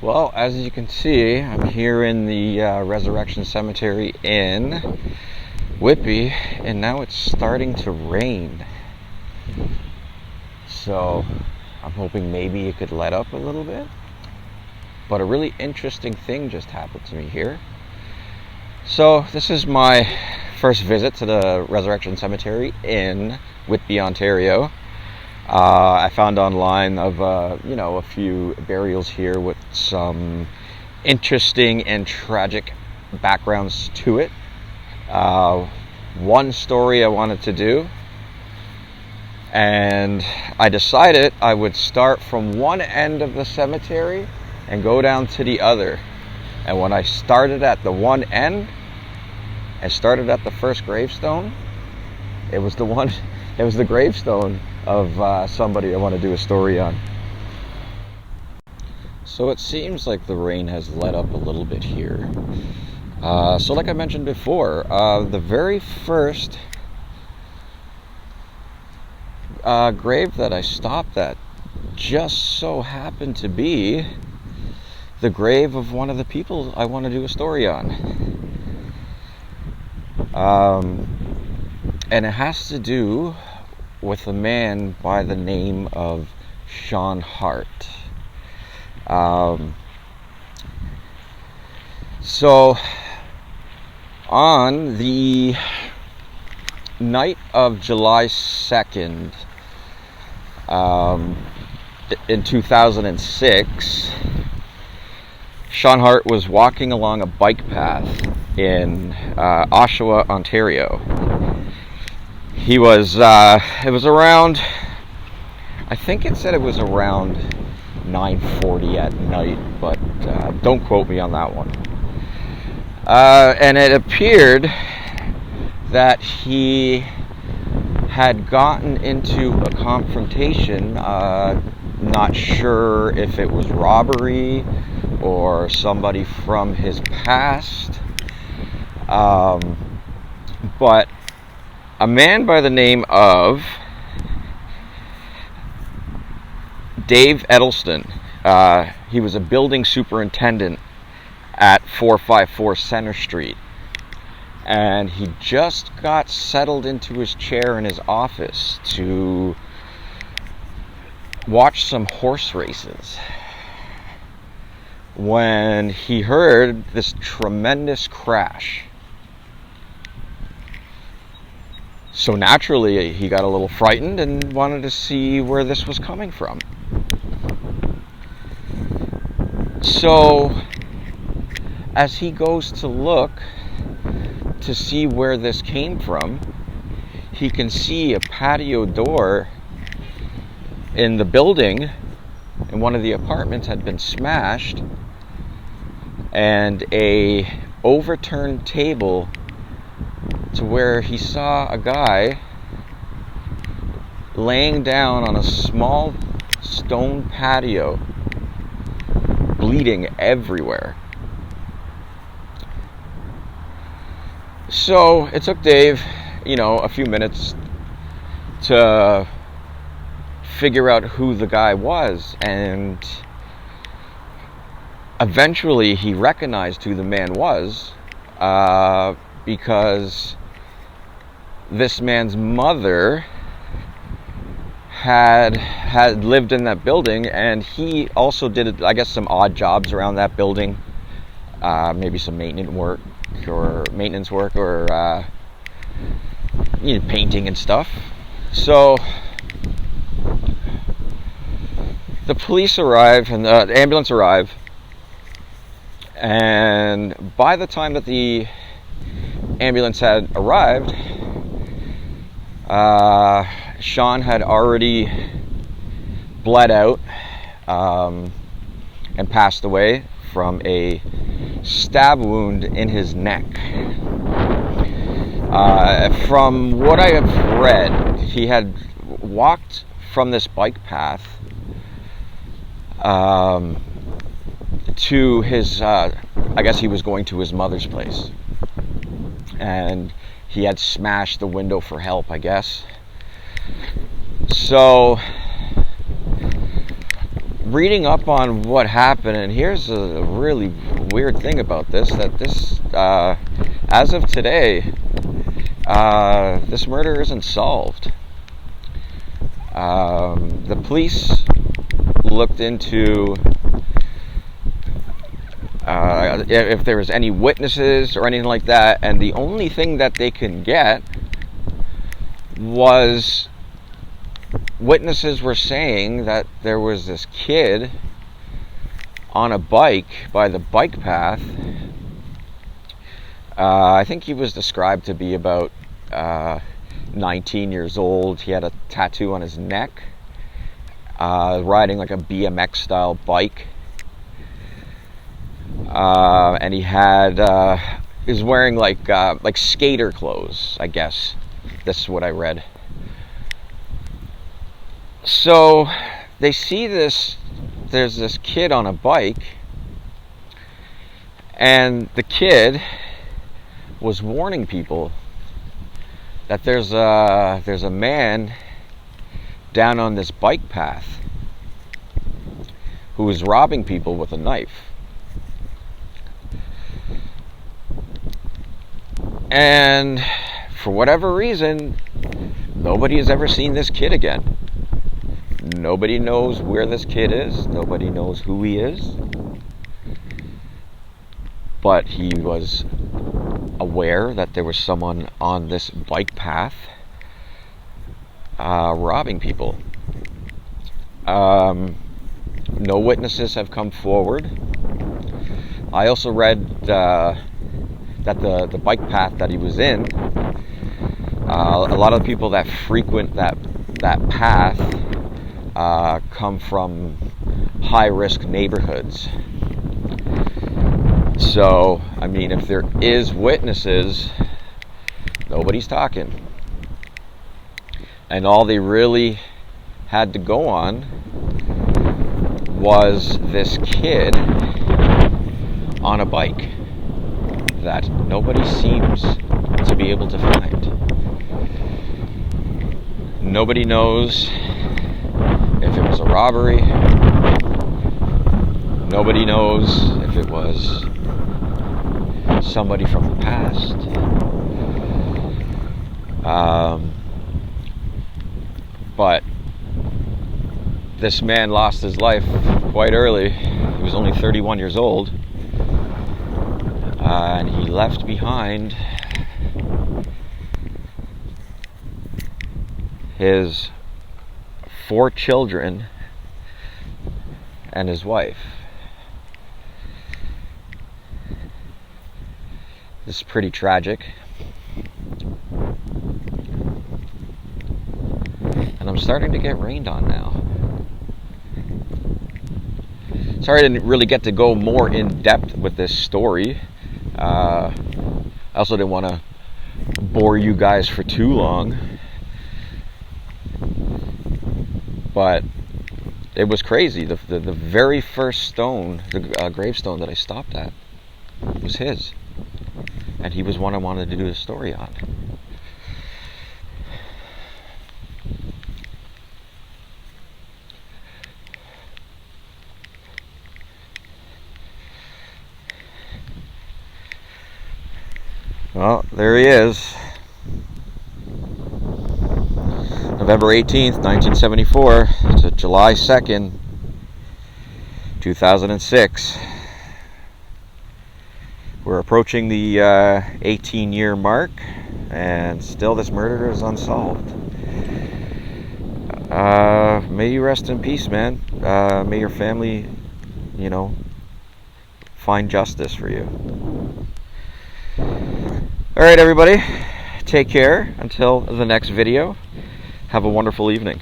Well, as you can see, I'm here in the Resurrection Cemetery in Whitby, and now it's starting to rain. So I'm hoping maybe it could let up a little bit. But a really interesting thing just happened to me here. So this is my first visit to the Resurrection Cemetery in Whitby, Ontario. I found online of a few burials here with some interesting and tragic backgrounds to it. One story I wanted to do, and I decided I would start from one end of the cemetery and go down to the other. And when I started at the one end and started at the first gravestone, it was the gravestone of somebody I want to do a story on. So it seems like the rain has let up a little bit here. So like I mentioned before, the very first grave that I stopped at just so happened to be the grave of one of the people I want to do a story on. And it has to do with a man by the name of Shon Hart. So on the night of July 2nd, in 2006, Shon Hart was walking along a bike path in Oshawa, Ontario. He was, it was around, I think it said it was around 9:40 at night, but don't quote me on that one. And it appeared that he had gotten into a confrontation, not sure if it was robbery or somebody from his past, but a man by the name of Dave Edelston, he was a building superintendent at 454 Center Street, and he just got settled into his chair in his office to watch some horse races when he heard this tremendous crash. So naturally, he got a little frightened and wanted to see where this was coming from. So, as he goes to look to see where this came from, he can see a patio door in the building in one of the apartments had been smashed, and a overturned table to where he saw a guy laying down on a small stone patio, bleeding everywhere. So it took Dave, a few minutes to figure out who the guy was, and eventually he recognized who the man was, because this man's mother had lived in that building, and he also did, I guess, some odd jobs around that building, maybe some maintenance work or painting and stuff. So the police arrive and the ambulance arrive, and by the time that the ambulance had arrived, Shon had already bled out and passed away from a stab wound in his neck. From what I have read, he had walked from this bike path to his, I guess he was going to his mother's place, and he had smashed the window for help, I guess. So reading up on what happened, and here's a really weird thing about this, that this, as of today, this murder isn't solved. The police looked into if there was any witnesses or anything like that, and the only thing that they can get was witnesses were saying that there was this kid on a bike by the bike path. I think he was described to be about 19 years old. He had a tattoo on his neck, riding like a BMX style bike. And he was wearing like skater clothes, I guess. This is what I read. So they see there's this kid on a bike, and the kid was warning people that there's a man down on this bike path who is robbing people with a knife. And for whatever reason, nobody has ever seen this kid again. Nobody knows where this kid is. Nobody knows who he is. But he was aware that there was someone on this bike path robbing people. No witnesses have come forward. I also read that the bike path that he was in, a lot of the people that frequent that path come from high-risk neighborhoods. So, I mean, if there is witnesses, nobody's talking. And all they really had to go on was this kid on a bike that nobody seems to be able to find. Nobody knows if it was a robbery. Nobody knows if it was somebody from the past. But this man lost his life quite early. He was only 31 years old. And he left behind his 4 children and his wife. This is pretty tragic. And I'm starting to get rained on now. Sorry I didn't really get to go more in depth with this story. I also didn't want to bore you guys for too long. But it was crazy. The very first stone, the gravestone that I stopped at, was his. And he was one I wanted to do a story on. Well, there he is. November 18th, 1974 to July 2nd, 2006. We're approaching the 18-year mark, and still this murder is unsolved. May you rest in peace, man. May your family, find justice for you. Alright, everybody. Take care until the next video. Have a wonderful evening.